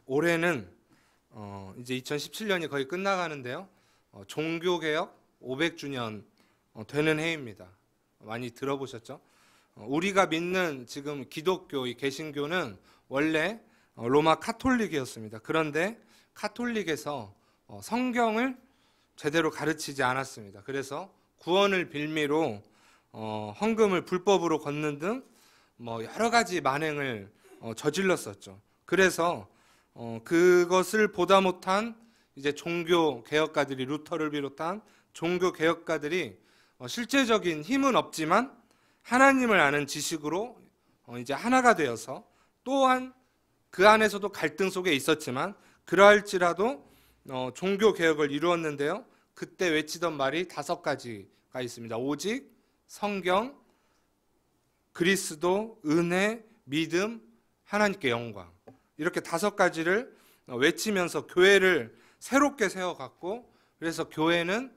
올해는 이제 2017년이 거의 끝나가는데요. 종교개혁 500주년 되는 해입니다. 많이 들어보셨죠? 우리가 믿는 지금 기독교, 이 개신교는 원래 로마 카톨릭이었습니다. 그런데 카톨릭에서 성경을 제대로 가르치지 않았습니다. 그래서 구원을 빌미로 헌금을 불법으로 걷는 등 여러 가지 만행을 저질렀었죠. 그래서 그것을 보다 못한 이제 종교 개혁가들이, 루터를 비롯한 종교 개혁가들이 실제적인 힘은 없지만 하나님을 아는 지식으로 이제 하나가 되어서, 또한 그 안에서도 갈등 속에 있었지만 그러할지라도 종교 개혁을 이루었는데요. 그때 외치던 말이 5가지가 있습니다. 오직, 성경, 그리스도, 은혜, 믿음, 하나님께 영광. 이렇게 5가지를 외치면서 교회를 새롭게 세워갔고, 그래서 교회는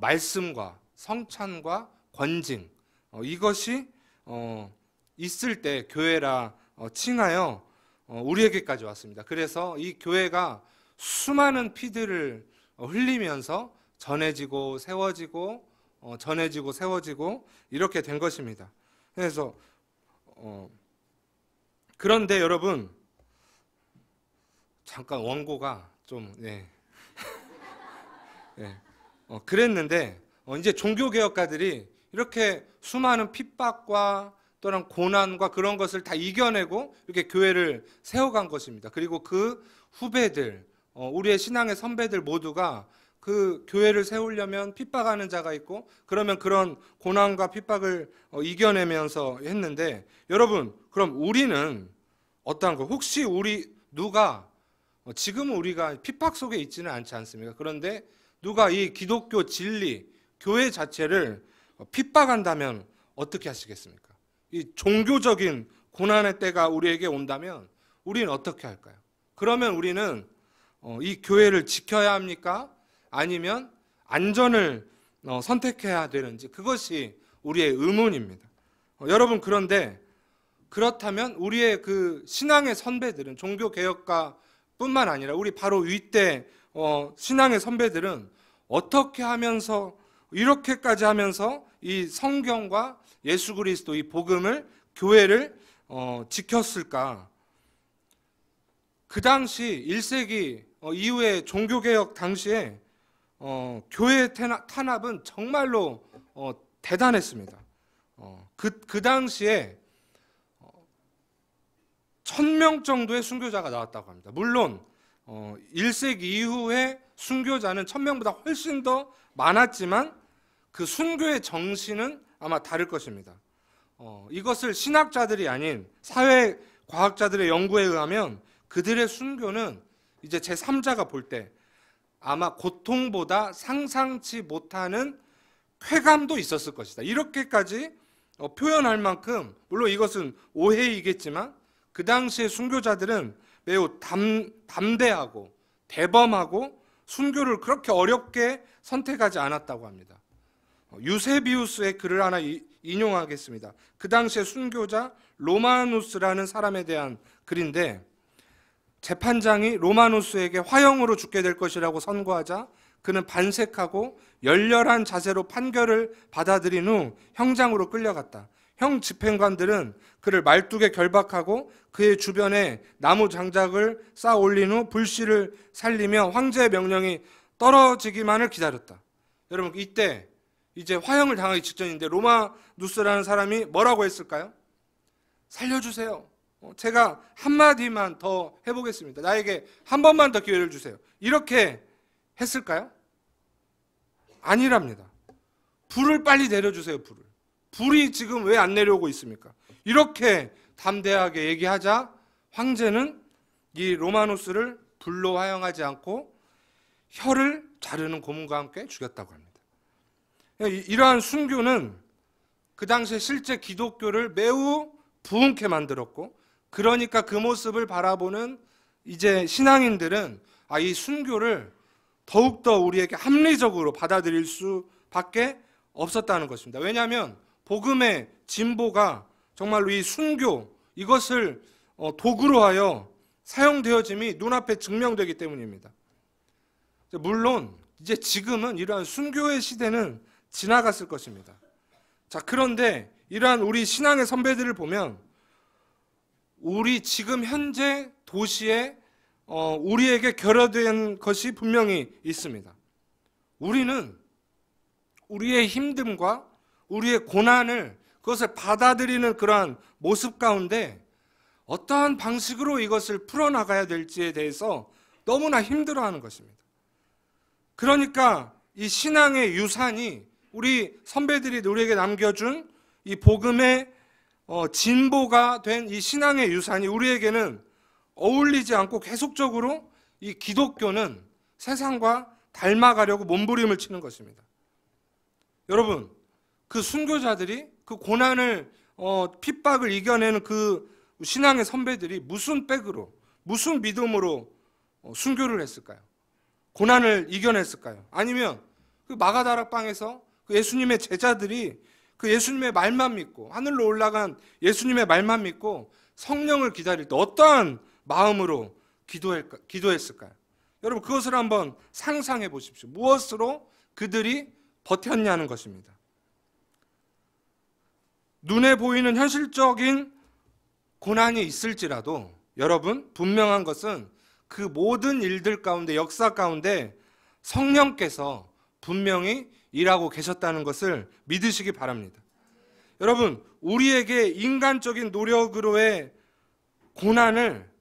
말씀과 성찬과 권징, 이것이 있을 때 교회라 칭하여 우리에게까지 왔습니다. 그래서 이 교회가 수많은 피들을 흘리면서 전해지고 세워지고 전해지고 세워지고 이렇게 된 것입니다. 그래서 그런데 여러분, 잠깐 원고가 좀 그랬는데 이제 종교개혁가들이 이렇게 수많은 핍박과 또는 고난과 그런 것을 다 이겨내고 이렇게 교회를 세워간 것입니다. 그리고 그 후배들, 우리의 신앙의 선배들 모두가 그 교회를 세우려면 핍박하는 자가 있고, 그러면 그런 고난과 핍박을 이겨내면서 했는데, 여러분, 그럼 우리는 어떠한 거? 혹시 누가 지금 우리가 핍박 속에 있지는 않지 않습니까? 그런데 누가 이 기독교 진리, 교회 자체를 핍박한다면 어떻게 하시겠습니까? 이 종교적인 고난의 때가 우리에게 온다면 우리는 어떻게 할까요? 그러면 우리는 이 교회를 지켜야 합니까? 아니면 안전을 선택해야 되는지, 그것이 우리의 의문입니다. 여러분, 그런데 그렇다면 우리의 그 신앙의 선배들은, 종교개혁가 뿐만 아니라 우리 바로 윗대 신앙의 선배들은 어떻게 하면서, 이렇게까지 하면서 이 성경과 예수 그리스도, 이 복음을, 교회를 지켰을까? 그 당시 1세기 이후에 종교개혁 당시에 교회 탄압은 정말로 대단했습니다. 그 당시에 1000명 정도의 순교자가 나왔다고 합니다. 물론 1세기 이후에 순교자는 1000명보다 훨씬 더 많았지만 그 순교의 정신은 아마 다를 것입니다. 이것을 신학자들이 아닌 사회과학자들의 연구에 의하면 그들의 순교는 이제 제3자가 볼 때 아마 고통보다 상상치 못하는 쾌감도 있었을 것이다. 이렇게까지 표현할 만큼, 물론 이것은 오해이겠지만 그 당시의 순교자들은 매우 담대하고 대범하고 순교를 그렇게 어렵게 선택하지 않았다고 합니다. 유세비우스의 글을 하나 인용하겠습니다. 그 당시의 순교자 로마누스라는 사람에 대한 글인데, 재판장이 로마누스에게 화형으로 죽게 될 것이라고 선고하자 그는 반색하고 열렬한 자세로 판결을 받아들인 후 형장으로 끌려갔다. 형 집행관들은 그를 말뚝에 결박하고 그의 주변에 나무 장작을 쌓아 올린 후 불씨를 살리며 황제의 명령이 떨어지기만을 기다렸다. 여러분, 이때 이제 화형을 당하기 직전인데 로마누스라는 사람이 뭐라고 했을까요? 살려주세요. 제가 한마디만 더 해보겠습니다. 나에게 한 번만 더 기회를 주세요. 이렇게 했을까요? 아니랍니다. 불을 빨리 내려주세요. 불이 지금 왜 안 내려오고 있습니까? 이렇게 담대하게 얘기하자 황제는 이 로마누스를 불로 화형하지 않고 혀를 자르는 고문과 함께 죽였다고 합니다. 이러한 순교는 그 당시에 실제 기독교를 매우 부흥케 만들었고, 그러니까 그 모습을 바라보는 이제 신앙인들은 이 순교를 더욱더 우리에게 합리적으로 받아들일 수밖에 없었다는 것입니다. 왜냐하면 복음의 진보가 정말로 이 순교, 이것을 도구로 하여 사용되어짐이 눈앞에 증명되기 때문입니다. 물론 이제 지금은 이러한 순교의 시대는 지나갔을 것입니다. 자, 그런데 이러한 우리 신앙의 선배들을 보면 우리 지금 현재 도시에 우리에게 결여된 것이 분명히 있습니다. 우리는 우리의 힘듦과 우리의 고난을 그것을 받아들이는 그러한 모습 가운데 어떠한 방식으로 이것을 풀어나가야 될지에 대해서 너무나 힘들어하는 것입니다. 그러니까 이 신앙의 유산이 우리 선배들이 우리에게 남겨준 이 복음의 진보가 된 이 신앙의 유산이 우리에게는 어울리지 않고 계속적으로 이 기독교는 세상과 닮아가려고 몸부림을 치는 것입니다. 여러분, 그 순교자들이 그 고난을 핍박을 이겨내는 그 신앙의 선배들이 무슨 백으로, 무슨 믿음으로 순교를 했을까요? 고난을 이겨냈을까요? 아니면 그 마가다락방에서 그 예수님의 제자들이 그 예수님의 말만 믿고 하늘로 올라간 예수님의 말만 믿고 성령을 기다릴 때 어떠한 마음으로 기도했을까요? 여러분, 그것을 한번 상상해 보십시오. 무엇으로 그들이 버텼냐는 것입니다. 눈에 보이는 현실적인 고난이 있을지라도 여러분, 분명한 것은 그 모든 일들 가운데, 역사 가운데 성령께서 분명히 일하고 계셨다는 것을 믿으시기 바랍니다. 여러분, 우리에게 인간적인 노력으로의 고난을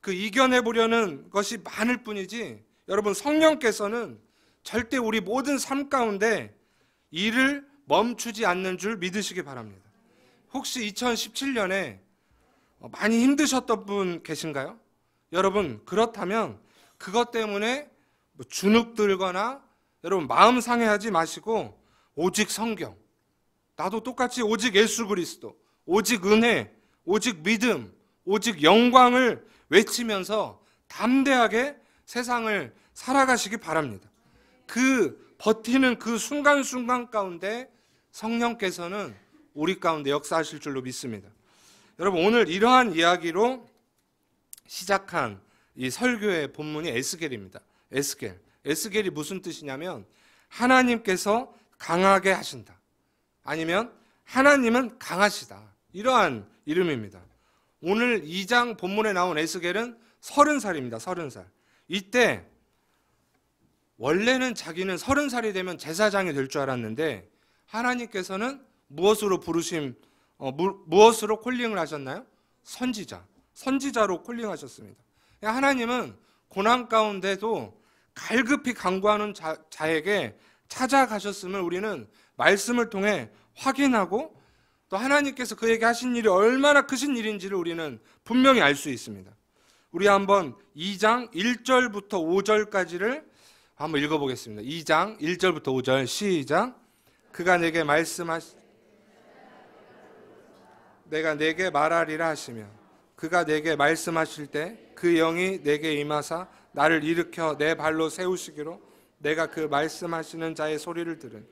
이겨내보려는 것이 많을 뿐이지, 여러분, 성령께서는 절대 우리 모든 삶 가운데 일을 멈추지 않는 줄 믿으시기 바랍니다. 혹시 2017년에 많이 힘드셨던 분 계신가요? 여러분, 그렇다면 그것 때문에 주눅들거나 여러분 마음 상해하지 마시고 오직 성경, 나도 똑같이 오직 예수 그리스도, 오직 은혜, 오직 믿음, 오직 영광을 외치면서 담대하게 세상을 살아가시기 바랍니다. 그 버티는 그 순간순간 가운데 성령께서는 우리 가운데 역사하실 줄로 믿습니다. 여러분, 오늘 이러한 이야기로 시작한 이 설교의 본문이 에스겔입니다. 에스겔이 무슨 뜻이냐면 하나님께서 강하게 하신다, 아니면 하나님은 강하시다, 이러한 이름입니다. 오늘 2장 본문에 나온 에스겔은 30살입니다. 30살. 이때 원래는 자기는 30살이 되면 제사장이 될 줄 알았는데 하나님께서는 무엇으로 무엇으로 콜링을 하셨나요? 선지자로 콜링하셨습니다. 하나님은 고난 가운데도 갈급히 간구하는 자에게 찾아가셨음을 우리는 말씀을 통해 확인하고, 또 하나님께서 그에게 하신 일이 얼마나 크신 일인지를 우리는 분명히 알 수 있습니다. 우리 한번 2장 1절부터 5절까지를 한번 읽어보겠습니다. 2장 1절부터 5절 시작. 그가 내게 내가 내게 말하리라 하시며 그가 내게 말씀하실 때 그 영이 내게 임하사 나를 일으켜 내 발로 세우시기로 내가 그 말씀하시는 자의 소리를 들으니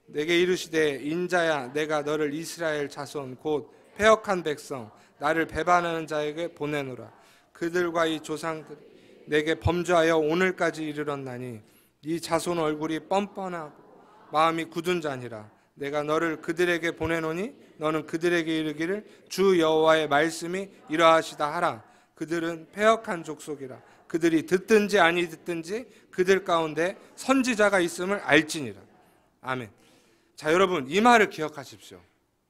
내게 이르시되 인자야, 내가 너를 이스라엘 자손 곧 패역한 백성 나를 배반하는 자에게 보내노라. 그들과 이 조상들이 내게 범죄하여 오늘까지 이르렀나니 이 자손 얼굴이 뻔뻔하고 마음이 굳은 자니라. 내가 너를 그들에게 보내노니 너는 그들에게 이르기를 주 여호와의 말씀이 이러하시다 하라. 그들은 패역한 족속이라. 그들이 듣든지 아니 듣든지 그들 가운데 선지자가 있음을 알지니라. 아멘. 자, 여러분, 이 말을 기억하십시오.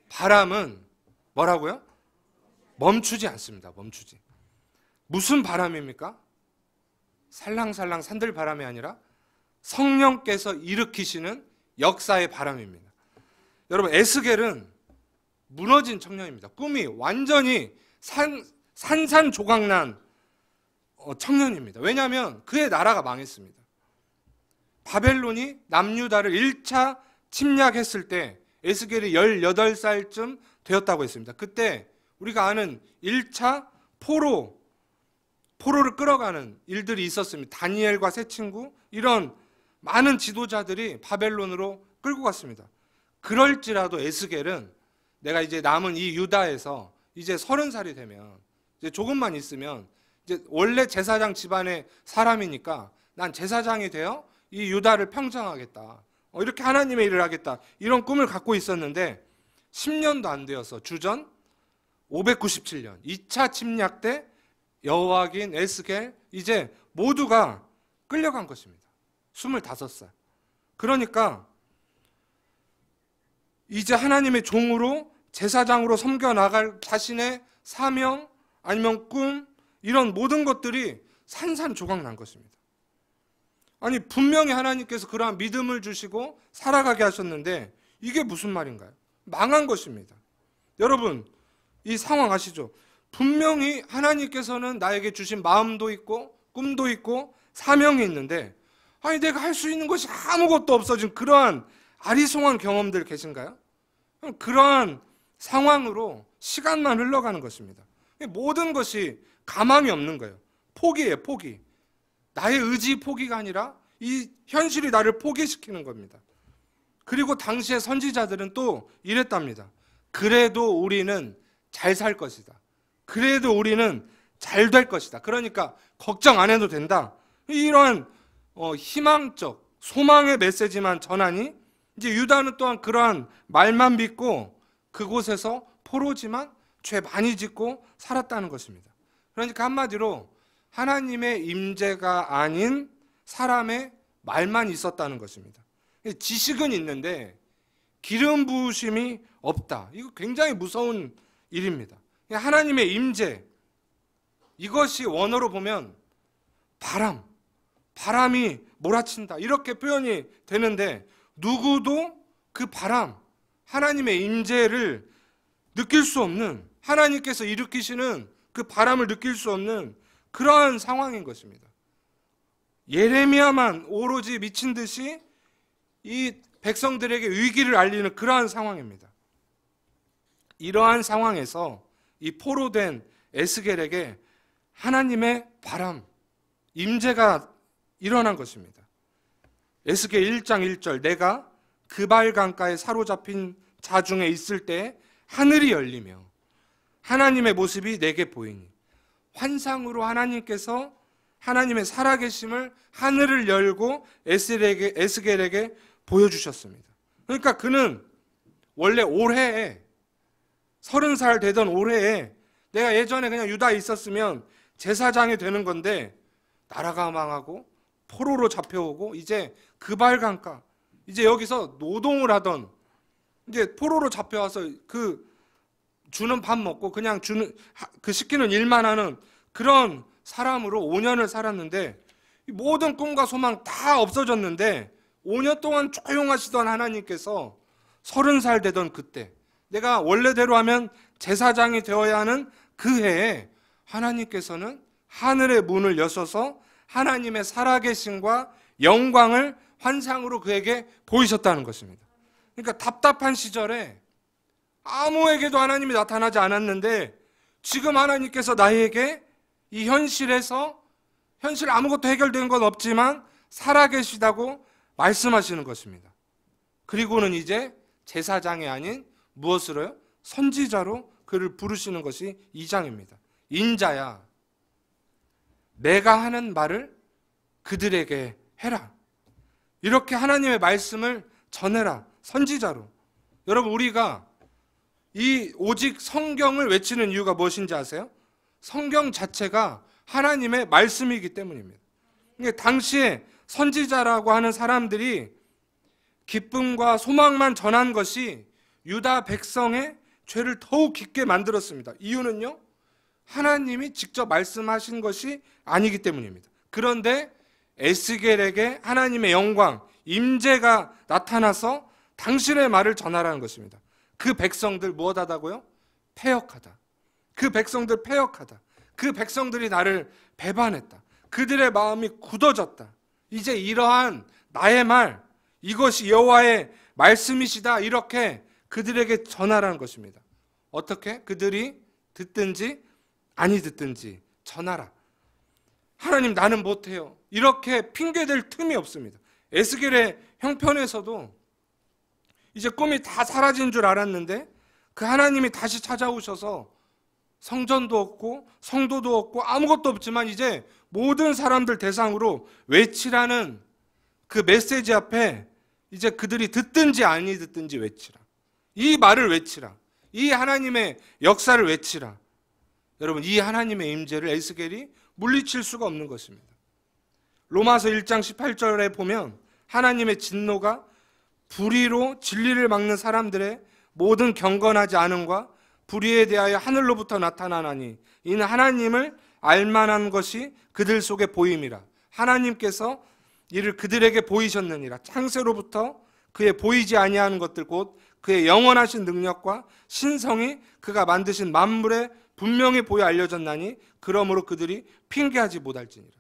바람은 뭐라고요? 멈추지 않습니다. 멈추지. 무슨 바람입니까? 살랑살랑 산들 바람이 아니라 성령께서 일으키시는 역사의 바람입니다. 여러분, 에스겔은 무너진 청년입니다. 꿈이 완전히 산산조각난 청년입니다. 왜냐하면 그의 나라가 망했습니다. 바벨론이 남유다를 1차 침략했을 때 에스겔이 18살쯤 되었다고 했습니다. 그때 우리가 아는 1차 포로를 끌어가는 일들이 있었습니다. 다니엘과 세 친구, 이런 많은 지도자들이 바벨론으로 끌고 갔습니다. 그럴지라도 에스겔은 내가 이제 남은 이 유다에서 이제 30살이 되면 이제 조금만 있으면 이제 원래 제사장 집안의 사람이니까 난 제사장이 되어 이 유다를 평정하겠다. 이렇게 하나님의 일을 하겠다. 이런 꿈을 갖고 있었는데 10년도 안 되어서 주전 597년 2차 침략 때 여호와긴, 에스겔 이제 모두가 끌려간 것입니다. 25살. 그러니까 이제 하나님의 종으로 제사장으로 섬겨나갈 자신의 사명 아니면 꿈 이런 모든 것들이 산산조각 난 것입니다. 아니 분명히 하나님께서 그러한 믿음을 주시고 살아가게 하셨는데 이게 무슨 말인가요? 망한 것입니다. 여러분 이 상황 아시죠? 분명히 하나님께서는 나에게 주신 마음도 있고 꿈도 있고 사명이 있는데 아니 내가 할 수 있는 것이 아무것도 없어진 그러한 아리송한 경험들 계신가요? 그러한 상황으로 시간만 흘러가는 것입니다. 모든 것이 가망이 없는 거예요. 포기예요, 포기. 나의 의지 포기가 아니라 이 현실이 나를 포기시키는 겁니다. 그리고 당시의 선지자들은 또 이랬답니다. 그래도 우리는 잘 살 것이다. 그래도 우리는 잘 될 것이다. 그러니까 걱정 안 해도 된다. 이러한 희망적 소망의 메시지만 전하니 이제 유다는 또한 그러한 말만 믿고 그곳에서 포로지만 죄 많이 짓고 살았다는 것입니다. 그러니까 한마디로 하나님의 임재가 아닌 사람의 말만 있었다는 것입니다. 지식은 있는데 기름 부으심이 없다. 이거 굉장히 무서운 일입니다. 하나님의 임재, 이것이 원어로 보면 바람이 몰아친다 이렇게 표현이 되는데 누구도 그 바람, 하나님의 임재를 느낄 수 없는, 하나님께서 일으키시는 그 바람을 느낄 수 없는 그러한 상황인 것입니다. 예레미야만 오로지 미친 듯이 이 백성들에게 위기를 알리는 그러한 상황입니다. 이러한 상황에서 이 포로된 에스겔에게 하나님의 바람, 임재가 일어난 것입니다. 에스겔 1장 1절 내가 그발 강가에 사로잡힌 자 중에 있을 때 하늘이 열리며 하나님의 모습이 내게 보이니 환상으로 하나님께서 하나님의 살아계심을 하늘을 열고 에스겔에게 보여주셨습니다. 그러니까 그는 원래 올해에 30살 되던 올해에 내가 예전에 그냥 유다에 있었으면 제사장이 되는 건데 나라가 망하고 포로로 잡혀오고 이제 그발 강가 이제 여기서 노동을 하던 이제 포로로 잡혀와서 그 주는 밥 먹고 그냥 주는 그 시키는 일만 하는 그런 사람으로 5년을 살았는데 모든 꿈과 소망 다 없어졌는데 5년 동안 조용하시던 하나님께서 30살 되던 그때 내가 원래대로 하면 제사장이 되어야 하는 그 해에 하나님께서는 하늘의 문을 여셔서 하나님의 살아계심과 영광을 환상으로 그에게 보이셨다는 것입니다. 그러니까 답답한 시절에 아무에게도 하나님이 나타나지 않았는데 지금 하나님께서 나에게 이 현실에서 현실 아무것도 해결된 건 없지만 살아계시다고 말씀하시는 것입니다. 그리고는 이제 제사장이 아닌 무엇으로요? 선지자로 그를 부르시는 것이 2장입니다. 인자야 내가 하는 말을 그들에게 해라. 이렇게 하나님의 말씀을 전해라. 선지자로. 여러분 우리가 이 오직 성경을 외치는 이유가 무엇인지 아세요? 성경 자체가 하나님의 말씀이기 때문입니다. 당시에 선지자라고 하는 사람들이 기쁨과 소망만 전한 것이 유다 백성의 죄를 더욱 깊게 만들었습니다. 이유는요? 하나님이 직접 말씀하신 것이 아니기 때문입니다. 그런데 에스겔에게 하나님의 영광, 임재가 나타나서 당신의 말을 전하라는 것입니다. 그 백성들 무엇하다고요? 패역하다. 그 백성들 패역하다. 그 백성들이 나를 배반했다. 그들의 마음이 굳어졌다. 이제 이러한 나의 말, 이것이 여호와의 말씀이시다. 이렇게 그들에게 전하라는 것입니다. 어떻게? 그들이 듣든지 아니 듣든지 전하라. 하나님 나는 못해요. 이렇게 핑계댈 틈이 없습니다. 에스겔의 형편에서도 이제 꿈이 다 사라진 줄 알았는데 그 하나님이 다시 찾아오셔서 성전도 없고 성도도 없고 아무것도 없지만 이제 모든 사람들 대상으로 외치라는 그 메시지 앞에 이제 그들이 듣든지 아니 듣든지 외치라. 이 말을 외치라. 이 하나님의 역사를 외치라. 여러분, 이 하나님의 임재를 에스겔이 물리칠 수가 없는 것입니다. 로마서 1장 18절에 보면 하나님의 진노가 불의로 진리를 막는 사람들의 모든 경건하지 않음과 불의에 대하여 하늘로부터 나타나나니 이는 하나님을 알만한 것이 그들 속에 보임이라. 하나님께서 이를 그들에게 보이셨느니라. 창세로부터 그의 보이지 아니하는 것들 곧 그의 영원하신 능력과 신성이 그가 만드신 만물에 분명히 보여 알려졌나니 그러므로 그들이 핑계하지 못할지니라.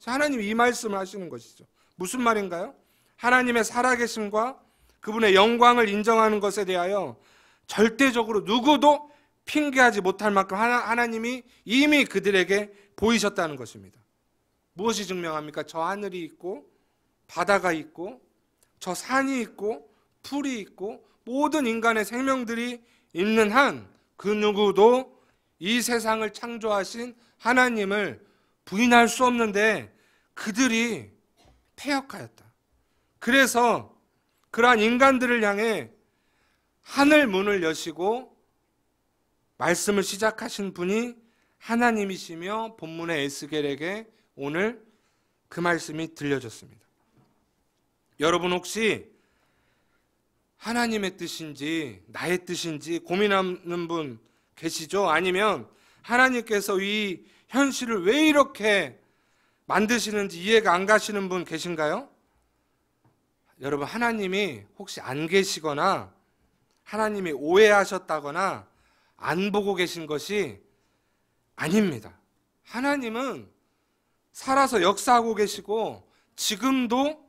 하나님이 이 말씀을 하시는 것이죠. 무슨 말인가요? 하나님의 살아계심과 그분의 영광을 인정하는 것에 대하여 절대적으로 누구도 핑계하지 못할 만큼 하나님이 이미 그들에게 보이셨다는 것입니다. 무엇이 증명합니까? 저 하늘이 있고 바다가 있고 저 산이 있고 풀이 있고 모든 인간의 생명들이 있는 한 그 누구도 이 세상을 창조하신 하나님을 부인할 수 없는데 그들이 패역하였다. 그래서 그러한 인간들을 향해 하늘 문을 여시고 말씀을 시작하신 분이 하나님이시며 본문의 에스겔에게 오늘 그 말씀이 들려졌습니다. 여러분 혹시 하나님의 뜻인지 나의 뜻인지 고민하는 분 계시죠? 아니면 하나님께서 이 현실을 왜 이렇게 만드시는지 이해가 안 가시는 분 계신가요? 여러분, 하나님이 혹시 안 계시거나 하나님이 오해하셨다거나 안 보고 계신 것이 아닙니다. 하나님은 살아서 역사하고 계시고 지금도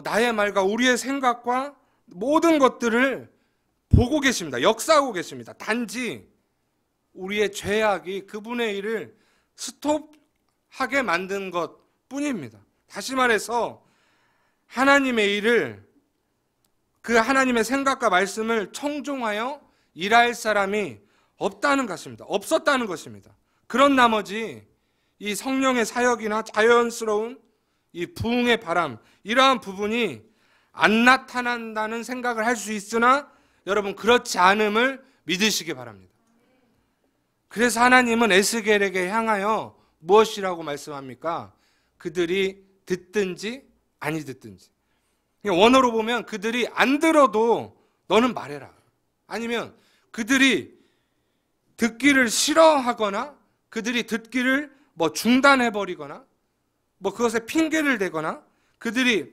나의 말과 우리의 생각과 모든 것들을 보고 계십니다. 역사하고 계십니다. 단지 우리의 죄악이 그분의 일을 스톱하게 만든 것 뿐입니다. 다시 말해서 하나님의 일을, 그 하나님의 생각과 말씀을 청종하여 일할 사람이 없다는 것입니다. 없었다는 것입니다. 그런 나머지 이 성령의 사역이나 자연스러운 이 부흥의 바람, 이러한 부분이 안 나타난다는 생각을 할 수 있으나 여러분, 그렇지 않음을 믿으시기 바랍니다. 그래서 하나님은 에스겔에게 향하여 무엇이라고 말씀합니까? 그들이 듣든지 아니 듣든지. 원어로 보면 그들이 안 들어도 너는 말해라. 아니면 그들이 듣기를 싫어하거나 그들이 듣기를 중단해버리거나 그것에 핑계를 대거나 그들이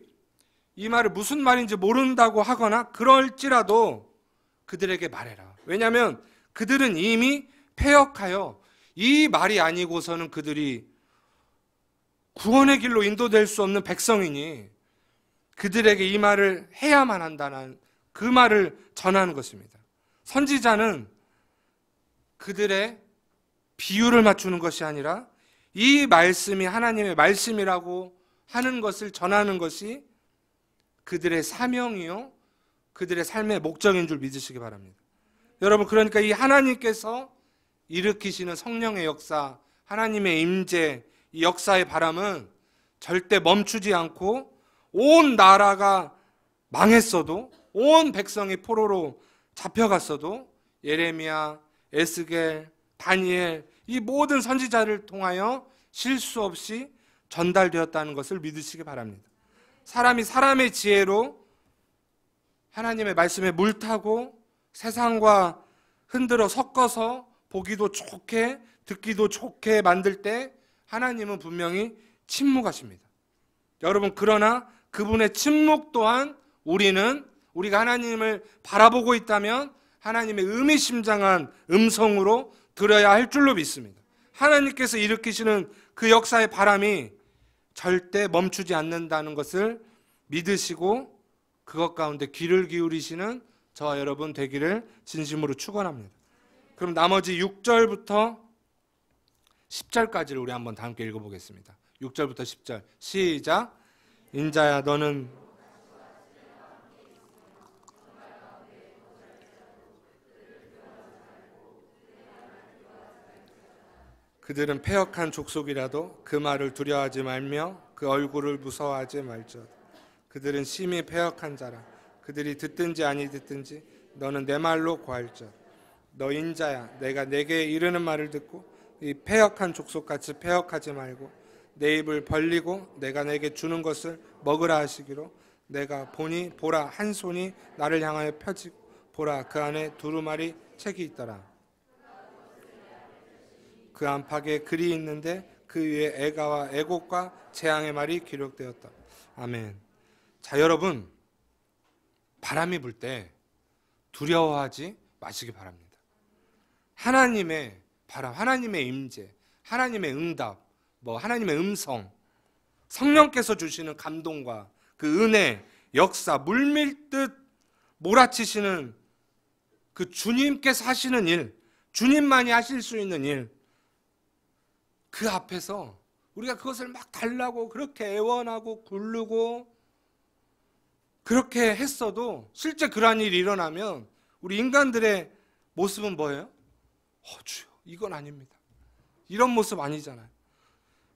이 말을 무슨 말인지 모른다고 하거나 그럴지라도 그들에게 말해라. 왜냐하면 그들은 이미 패역하여 이 말이 아니고서는 그들이 구원의 길로 인도될 수 없는 백성이니 그들에게 이 말을 해야만 한다는 그 말을 전하는 것입니다. 선지자는 그들의 비유를 맞추는 것이 아니라 이 말씀이 하나님의 말씀이라고 하는 것을 전하는 것이 그들의 사명이요 그들의 삶의 목적인 줄 믿으시기 바랍니다. 여러분, 그러니까 이 하나님께서 일으키시는 성령의 역사, 하나님의 임재, 이 역사의 바람은 절대 멈추지 않고 온 나라가 망했어도, 온 백성이 포로로 잡혀갔어도 예레미야, 에스겔, 다니엘, 이 모든 선지자를 통하여 실수 없이 전달되었다는 것을 믿으시기 바랍니다. 사람이 사람의 지혜로 하나님의 말씀에 물타고 세상과 흔들어 섞어서 보기도 좋게 듣기도 좋게 만들 때 하나님은 분명히 침묵하십니다. 여러분, 그러나 그분의 침묵 또한 우리가 하나님을 바라보고 있다면 하나님의 의미심장한 음성으로 들어야 할 줄로 믿습니다. 하나님께서 일으키시는 그 역사의 바람이 절대 멈추지 않는다는 것을 믿으시고 그것 가운데 귀를 기울이시는 저와 여러분 되기를 진심으로 축원합니다. 그럼 나머지 6절부터 10절까지를 우리 한번 다 함께 읽어보겠습니다. 6절부터 10절 시작. 인자야 너는 그들은 패역한 족속이라도 그 말을 두려워하지 말며 그 얼굴을 무서워하지 말지어다. 그들은 심히 패역한 자라. 그들이 듣든지 아니 듣든지 너는 내 말로 고할지어다. 너 인자야, 내가 내게 이르는 말을 듣고 이 패역한 족속같이 패역하지 말고 내 입을 벌리고 내가 내게 주는 것을 먹으라 하시기로 내가 보니 보라 한 손이 나를 향하여 펴지고 보라 그 안에 두루마리 책이 있더라. 그 안팎에 글이 있는데 그 위에 애가와 애곡과 재앙의 말이 기록되었다. 아멘. 자, 여러분, 바람이 불 때 두려워하지 마시기 바랍니다. 하나님의 바람, 하나님의 임재, 하나님의 응답, 하나님의 음성, 성령께서 주시는 감동과 그 은혜, 역사, 물밀듯 몰아치시는 그 주님께서 하시는 일, 주님만이 하실 수 있는 일, 그 앞에서 우리가 그것을 막 달라고 그렇게 애원하고 굴르고 그렇게 했어도 실제 그러한 일이 일어나면 우리 인간들의 모습은 뭐예요? 주여, 이건 아닙니다. 이런 모습 아니잖아요.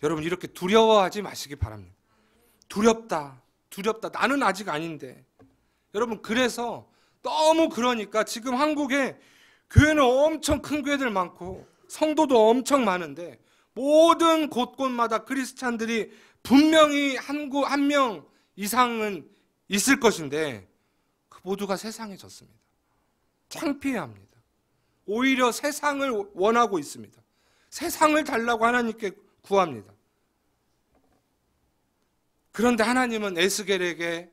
여러분, 이렇게 두려워하지 마시기 바랍니다. 두렵다, 나는 아직 아닌데. 여러분, 그래서 너무 그러니까 지금 한국에 교회는 엄청 큰 교회들 많고 성도도 엄청 많은데 모든 곳곳마다 크리스찬들이 분명히 한 명 이상은 있을 것인데 그 모두가 세상에 졌습니다. 창피해합니다. 오히려 세상을 원하고 있습니다. 세상을 달라고 하나님께 구합니다. 그런데 하나님은 에스겔에게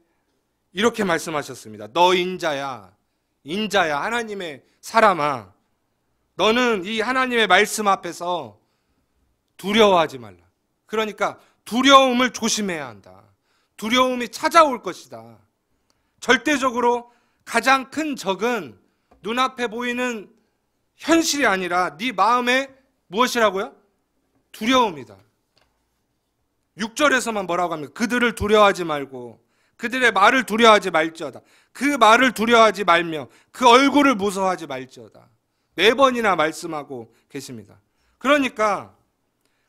이렇게 말씀하셨습니다. 너 인자야, 하나님의 사람아, 너는 이 하나님의 말씀 앞에서 두려워하지 말라. 그러니까 두려움을 조심해야 한다. 두려움이 찾아올 것이다. 절대적으로 가장 큰 적은 눈앞에 보이는 현실이 아니라 네 마음에 무엇이라고요? 두려움이다. 6절에서만 뭐라고 합니까? 그들을 두려워하지 말고 그들의 말을 두려워하지 말지어다. 그 말을 두려워하지 말며 그 얼굴을 무서워하지 말지어다. 4번이나 말씀하고 계십니다. 그러니까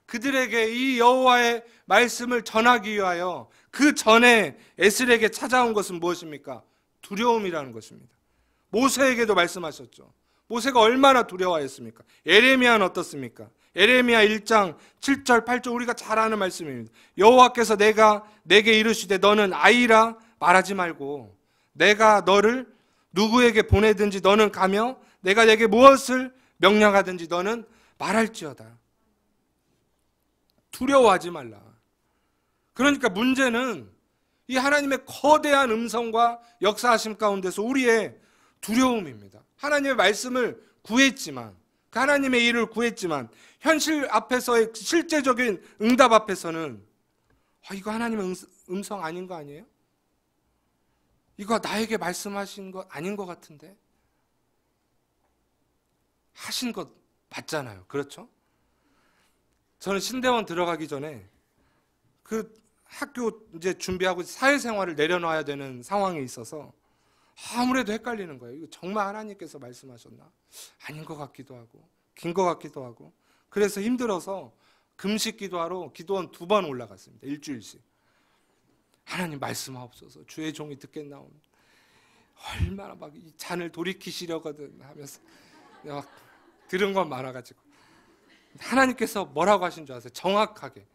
그들에게 이 여호와의 말씀을 전하기 위하여 그 전에 에스겔에게 찾아온 것은 무엇입니까? 두려움이라는 것입니다. 모세에게도 말씀하셨죠. 모세가 얼마나 두려워했습니까? 예레미야는 어떻습니까? 예레미야 1장 7절 8절 우리가 잘 아는 말씀입니다. 여호와께서 내게 이르시되 너는 아이라 말하지 말고 내가 너를 누구에게 보내든지 너는 가며 내가 내게 무엇을 명령하든지 너는 말할지어다. 두려워하지 말라. 그러니까 문제는 이 하나님의 거대한 음성과 역사하심 가운데서 우리의 두려움입니다. 하나님의 말씀을 구했지만, 그 하나님의 일을 구했지만 현실 앞에서의 실제적인 응답 앞에서는 이거 하나님의 음성 아닌 거 아니에요? 이거 나에게 말씀하신 거 아닌 것 같은데? 하신 것 맞잖아요. 그렇죠? 저는 신대원 들어가기 전에 그 학교 이제 준비하고 사회생활을 내려놔야 되는 상황에 있어서 아무래도 헷갈리는 거예요. 이거 정말 하나님께서 말씀하셨나? 아닌 것 같기도 하고 긴 것 같기도 하고 그래서 힘들어서 금식 기도하러 기도원 2번 올라갔습니다. 일주일씩. 하나님 말씀하옵소서. 주의 종이 듣겠나오. 얼마나 막 이 잔을 돌이키시려거든 하면서 막 들은 건 많아가지고 하나님께서 뭐라고 하신 줄 아세요? 정확하게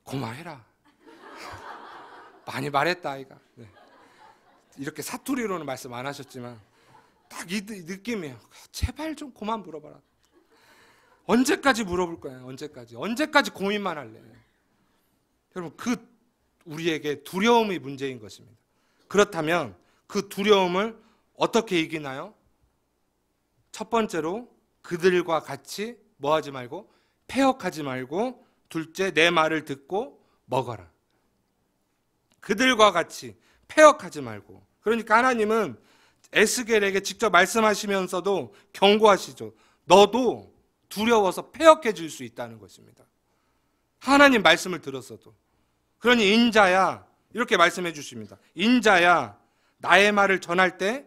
고마해라. 많이 말했다 아이가. 네. 이렇게 사투리로는 말씀 안 하셨지만 딱 이 느낌이에요. 제발 좀 그만 물어봐라. 언제까지 물어볼 거야? 언제까지 고민만 할래? 여러분, 그 우리에게 두려움이 문제인 것입니다. 그렇다면 그 두려움을 어떻게 이기나요? 첫 번째로 그들과 같이 뭐하지 말고 패역하지 말고, 둘째 내 말을 듣고 먹어라. 그들과 같이 패역하지 말고. 그러니까 하나님은 에스겔에게 직접 말씀하시면서도 경고하시죠. 너도 두려워서 패역해질 수 있다는 것입니다. 하나님 말씀을 들었어도. 그러니 인자야, 이렇게 말씀해 주십니다. 인자야, 나의 말을 전할 때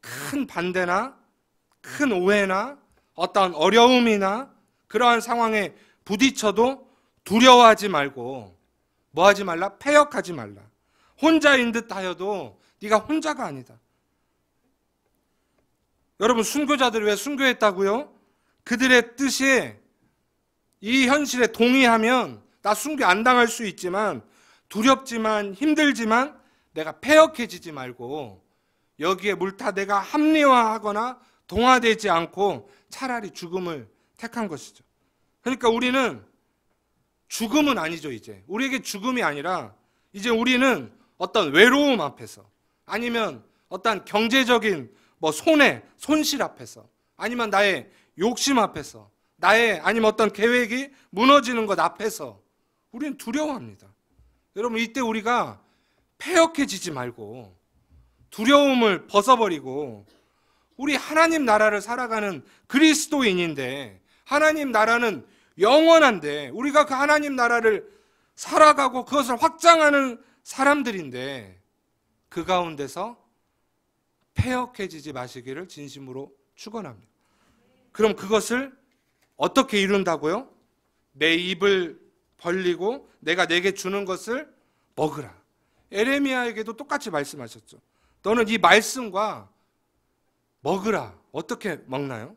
큰 반대나 큰 오해나 어떤 어려움이나 그러한 상황에 부딪혀도 두려워하지 말고 뭐 하지 말라? 패역하지 말라. 혼자인 듯 하여도 네가 혼자가 아니다. 여러분, 순교자들이 왜 순교했다고요? 그들의 뜻에, 이 현실에 동의하면 나 순교 안 당할 수 있지만, 두렵지만 힘들지만 내가 패역해지지 말고 여기에 물타 내가 합리화하거나 동화되지 않고 차라리 죽음을 택한 것이죠. 그러니까 우리는 죽음은 아니죠. 이제 우리에게 죽음이 아니라 이제 우리는 어떤 외로움 앞에서, 아니면 어떤 경제적인 손해, 손실 앞에서, 아니면 나의 욕심 앞에서, 나의 아니면 어떤 계획이 무너지는 것 앞에서 우리는 두려워합니다. 여러분, 이때 우리가 패역해지지 말고 두려움을 벗어버리고, 우리 하나님 나라를 살아가는 그리스도인인데, 하나님 나라는 영원한데, 우리가 그 하나님 나라를 살아가고 그것을 확장하는 사람들인데, 그 가운데서 패역해지지 마시기를 진심으로 축원합니다. 그럼 그것을 어떻게 이룬다고요? 내 입을 벌리고 내가 내게 주는 것을 먹으라. 에레미야에게도 똑같이 말씀하셨죠. 너는 이 말씀과 먹으라. 어떻게 먹나요?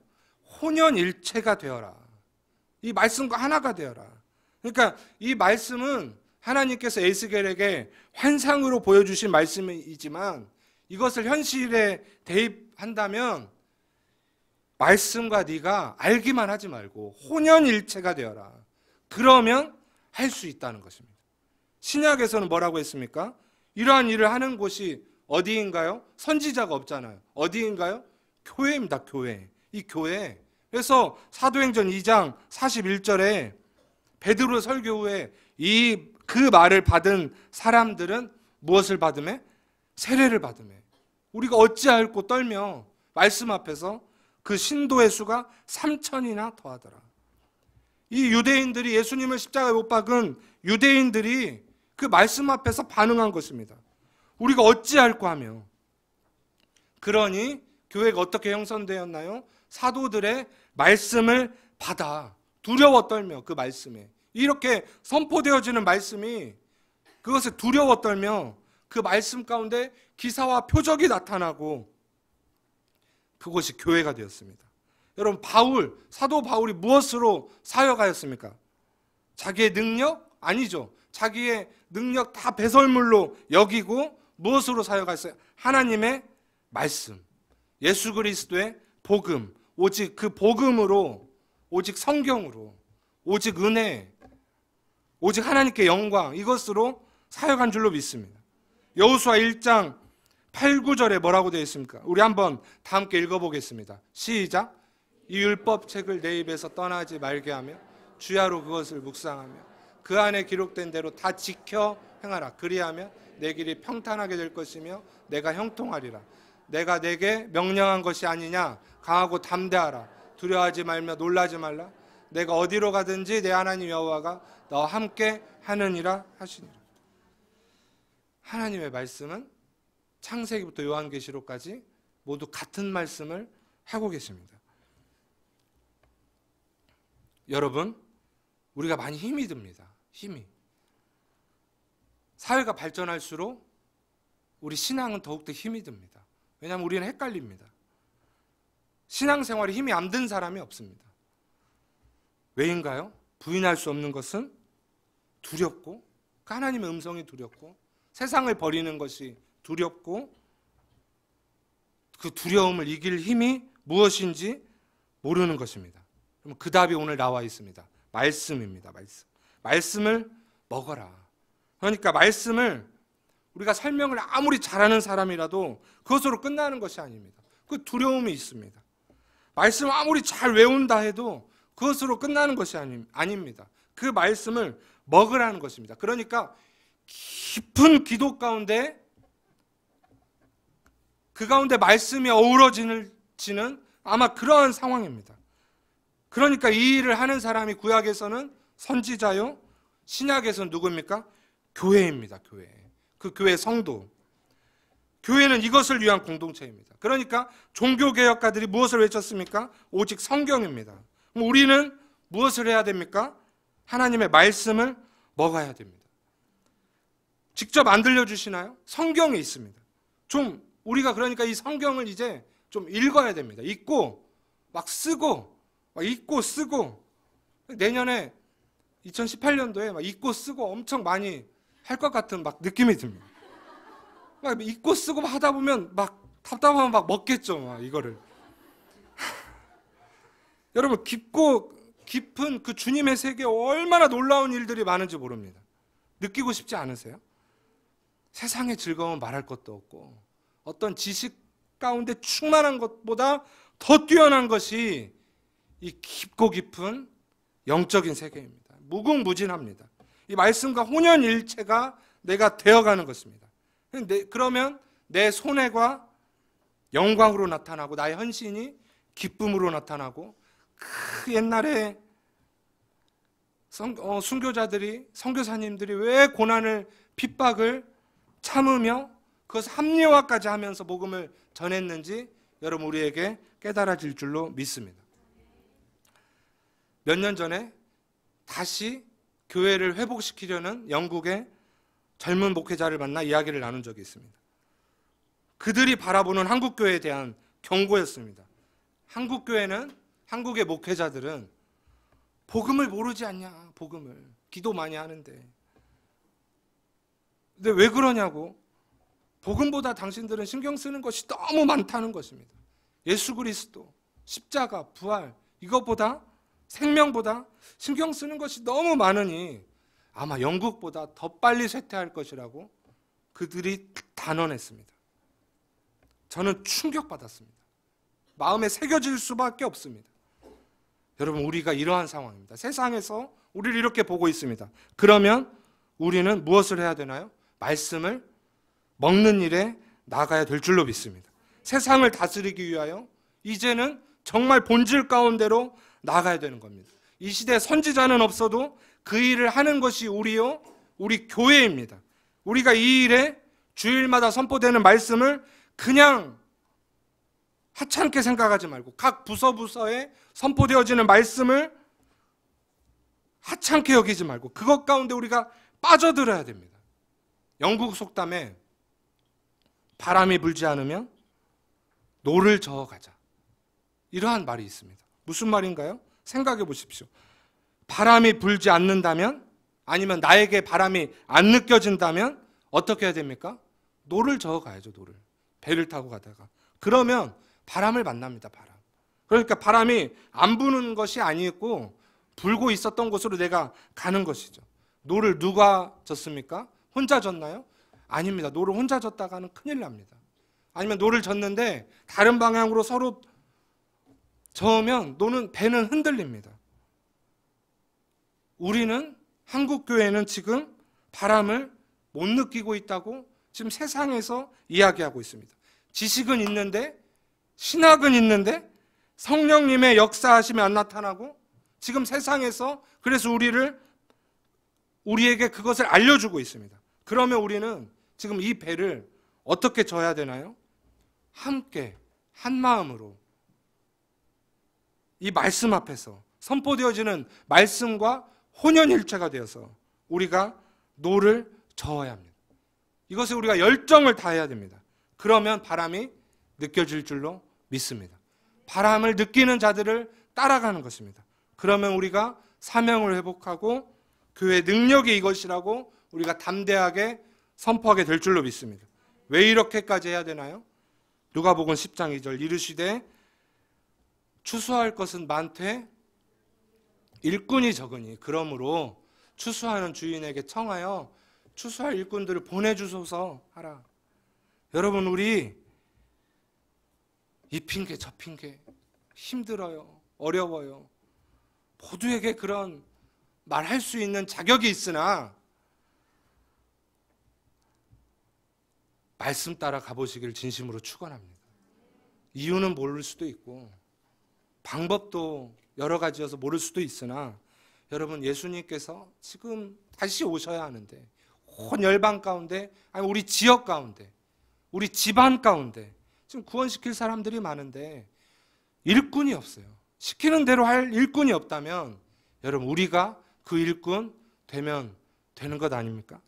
혼연일체가 되어라. 이 말씀과 하나가 되어라. 그러니까 이 말씀은 하나님께서 에스겔에게 환상으로 보여주신 말씀이지만, 이것을 현실에 대입한다면 말씀과 네가 알기만 하지 말고 혼연일체가 되어라. 그러면 할 수 있다는 것입니다. 신약에서는 뭐라고 했습니까? 이러한 일을 하는 곳이 어디인가요? 선지자가 없잖아요. 어디인가요? 교회입니다. 교회. 이 교회. 그래서 사도행전 2장 41절에 베드로 설교 후에 그 말을 받은 사람들은 무엇을 받으매? 세례를 받으매. 우리가 어찌할꼬 떨며 말씀 앞에서 그 신도의 수가 3,000이나 더하더라. 이 유대인들이, 예수님을 십자가에 못 박은 유대인들이 그 말씀 앞에서 반응한 것입니다. 우리가 어찌할꼬 하며. 그러니 교회가 어떻게 형성되었나요? 사도들의 말씀을 받아 두려워 떨며, 그 말씀에 이렇게 선포되어지는 말씀이, 그것에 두려워 떨며 그 말씀 가운데 기사와 표적이 나타나고 그것이 교회가 되었습니다. 여러분, 사도 바울이 무엇으로 사역하였습니까? 자기의 능력? 아니죠. 자기의 능력 다 배설물로 여기고 무엇으로 사역하였어요? 하나님의 말씀, 예수 그리스도의 복음, 오직 그 복음으로, 오직 성경으로, 오직 은혜, 오직 하나님께 영광, 이것으로 사역한 줄로 믿습니다. 여호수아 1장 8, 9절에 뭐라고 되어 있습니까? 우리 한번 다 함께 읽어보겠습니다. 시작. 이 율법책을 내 입에서 떠나지 말게 하며 주야로 그것을 묵상하며 그 안에 기록된 대로 다 지켜 행하라. 그리하면 내 길이 평탄하게 될 것이며 내가 형통하리라. 내가 내게 명령한 것이 아니냐. 강하고 담대하라. 두려워하지 말며 놀라지 말라. 내가 어디로 가든지 내 하나님 여호와가 너와 함께 하느니라 하시니라. 하나님의 말씀은 창세기부터 요한계시록까지 모두 같은 말씀을 하고 계십니다. 여러분, 우리가 많이 힘이 듭니다. 힘이. 사회가 발전할수록 우리 신앙은 더욱더 힘이 듭니다. 왜냐하면 우리는 헷갈립니다. 신앙생활에 힘이 안 든 사람이 없습니다. 왜인가요? 부인할 수 없는 것은 두렵고, 하나님의 음성이 두렵고, 세상을 버리는 것이 두렵고, 그 두려움을 이길 힘이 무엇인지 모르는 것입니다. 그럼 그 답이 오늘 나와 있습니다. 말씀입니다. 말씀을 먹어라. 그러니까 말씀을 우리가 설명을 아무리 잘하는 사람이라도 그것으로 끝나는 것이 아닙니다. 그 두려움이 있습니다. 말씀을 아무리 잘 외운다 해도 그것으로 끝나는 것이 아닙니다. 그 말씀을 먹으라는 것입니다. 그러니까 깊은 기도 가운데, 그 가운데 말씀이 어우러지는 아마 그러한 상황입니다. 그러니까 이 일을 하는 사람이 구약에서는 선지자요, 신약에서는 누구입니까? 교회입니다. 교회. 그 교회 성도. 교회는 이것을 위한 공동체입니다. 그러니까 종교개혁가들이 무엇을 외쳤습니까? 오직 성경입니다. 우리는 무엇을 해야 됩니까? 하나님의 말씀을 먹어야 됩니다. 직접 안 들려주시나요? 성경에 있습니다. 좀 우리가 그러니까 이 성경을 이제 좀 읽어야 됩니다. 읽고 막 쓰고 막 읽고 쓰고 내년에 2018년도에 막 읽고 쓰고 엄청 많이 할 것 같은 막 느낌이 듭니다. 막 읽고 쓰고 하다 보면 막 답답하면 막 먹겠죠, 막 이거를. 여러분 깊은 그 주님의 세계에 얼마나 놀라운 일들이 많은지 모릅니다. 느끼고 싶지 않으세요? 세상의 즐거움은 말할 것도 없고 어떤 지식 가운데 충만한 것보다 더 뛰어난 것이 이 깊고 깊은 영적인 세계입니다. 무궁무진합니다. 이 말씀과 혼연일체가 내가 되어가는 것입니다. 그러면 내 손해가 영광으로 나타나고 나의 헌신이 기쁨으로 나타나고 그 옛날에 순교자들이 선교사님들이 왜 고난을 핍박을 참으며 그것을 합리화까지 하면서 복음을 전했는지 여러분 우리에게 깨달아질 줄로 믿습니다. 몇 년 전에 다시 교회를 회복시키려는 영국의 젊은 목회자를 만나 이야기를 나눈 적이 있습니다. 그들이 바라보는 한국교회에 대한 경고였습니다. 한국교회는, 한국의 목회자들은 복음을 모르지 않냐, 복음을. 기도 많이 하는데. 근데 왜 그러냐고. 복음보다 당신들은 신경 쓰는 것이 너무 많다는 것입니다. 예수 그리스도, 십자가, 부활, 이것보다, 생명보다 신경 쓰는 것이 너무 많으니 아마 영국보다 더 빨리 쇠퇴할 것이라고 그들이 단언했습니다. 저는 충격받았습니다. 마음에 새겨질 수밖에 없습니다. 여러분 우리가 이러한 상황입니다. 세상에서 우리를 이렇게 보고 있습니다. 그러면 우리는 무엇을 해야 되나요? 말씀을 먹는 일에 나가야 될 줄로 믿습니다. 세상을 다스리기 위하여 이제는 정말 본질 가운데로 나가야 되는 겁니다. 이 시대에 선지자는 없어도 그 일을 하는 것이 우리 교회입니다. 우리가 이 일에 주일마다 선포되는 말씀을 그냥 하찮게 생각하지 말고 각 부서에 선포되어지는 말씀을 하찮게 여기지 말고 그것 가운데 우리가 빠져들어야 됩니다. 영국 속담에 바람이 불지 않으면 노를 저어가자, 이러한 말이 있습니다. 무슨 말인가요? 생각해 보십시오. 바람이 불지 않는다면, 아니면 나에게 바람이 안 느껴진다면 어떻게 해야 됩니까? 노를 저어가야죠. 노를. 배를 타고 가다가. 그러면 바람을 만납니다. 바람. 그러니까 바람이 안 부는 것이 아니고 불고 있었던 곳으로 내가 가는 것이죠. 노를 누가 젓습니까? 혼자 젓나요? 아닙니다. 노를 혼자 젓다가는 큰일 납니다. 아니면 노를 젓는데 다른 방향으로 서로 저으면 배는 흔들립니다. 우리는, 한국교회는 지금 바람을 못 느끼고 있다고 지금 세상에서 이야기하고 있습니다. 지식은 있는데, 신학은 있는데 성령님의 역사하심이 안 나타나고 지금 세상에서 그래서 우리에게 그것을 알려주고 있습니다. 그러면 우리는 지금 이 배를 어떻게 져야 되나요? 함께 한 마음으로 이 말씀 앞에서 선포되어지는 말씀과 혼연일체가 되어서 우리가 노를 저어야 합니다. 이것에 우리가 열정을 다해야 됩니다. 그러면 바람이 느껴질 줄로 믿습니다. 바람을 느끼는 자들을 따라가는 것입니다. 그러면 우리가 사명을 회복하고 교회의 능력이 이것이라고 우리가 담대하게 선포하게 될 줄로 믿습니다. 왜 이렇게까지 해야 되나요? 누가복음 10장 2절 이르시되 추수할 것은 많되 일꾼이 적으니 그러므로 추수하는 주인에게 청하여 추수할 일꾼들을 보내주소서 하라. 여러분 우리 이 핑계 저 핑계 힘들어요. 어려워요. 모두에게 그런 말할 수 있는 자격이 있으나 말씀 따라 가보시기를 진심으로 축원합니다. 이유는 모를 수도 있고 방법도 여러 가지여서 모를 수도 있으나 여러분 예수님께서 지금 다시 오셔야 하는데 온 열방 가운데, 아니 우리 지역 가운데, 우리 집안 가운데 지금 구원시킬 사람들이 많은데 일꾼이 없어요. 시키는 대로 할 일꾼이 없다면 여러분, 우리가 그 일꾼 되면 되는 것 아닙니까?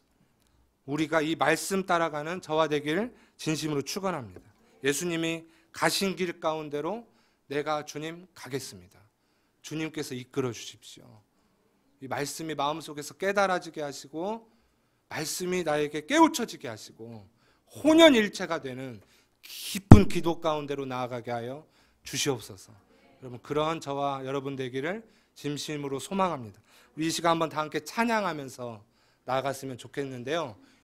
우리가 이 말씀 따라가는 저와 되기를 진심으로 축원합니다. 예수님이 가신 길 가운데로 내가 주님 가겠습니다. 주님께서 이끌어 주십시오. 이 말씀이 마음속에서 깨달아지게 하시고 말씀이 나에게 깨우쳐지게 하시고 혼연일체가 되는 깊은 기도 가운데로 나아가게 하여 주시옵소서. 여러분, 그런 저와 여러분 되기를 진심으로 소망합니다. 우리 이 시간 한번 다 함께 찬양하면서 나아갔으면 좋겠는데요.